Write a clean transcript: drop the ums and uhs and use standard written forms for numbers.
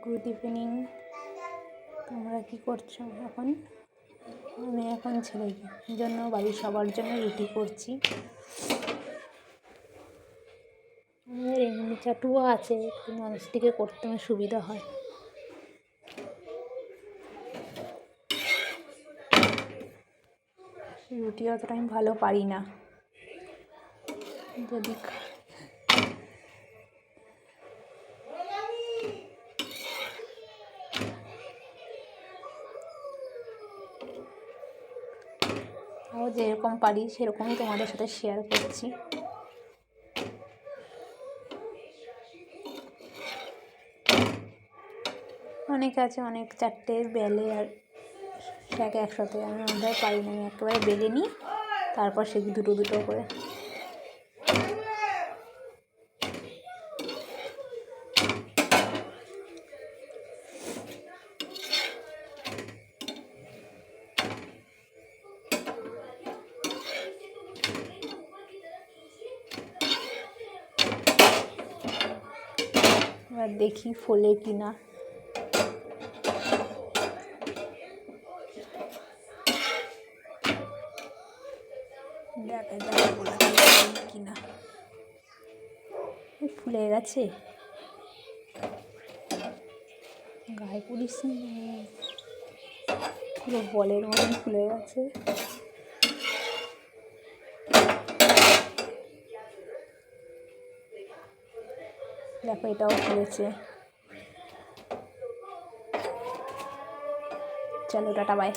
Good evening. তোমরা কি করছো এখন? আমি এখন ছেলের জন্য বাড়ির সবার জন্য রুটি করছি। আমাদের এমনি চাটুও আছে, একটু ননস্টিকে করতে আমার সুবিধা হয়। রুটি অতটা আমি ভালো পারি না, যদি তাও যেরকম পারি সেরকমই তোমাদের সাথে শেয়ার করছি। অনেক আছে, অনেক চারটে বেলে আর শাক একসাথে, আমি ওটাই পারি না। আমি একেবারে বেলে নিই, তারপর সে দুটো দুটো করে। এবার দেখি ফোলে কি না। দেখা যাক ফোলা কি না। ফুলে গেছে, গায়ে পুলিশ পুরো বলের মতন ফুলে গেছে। দেখো এটাও ফুলেছে। চলো টাটা বাই।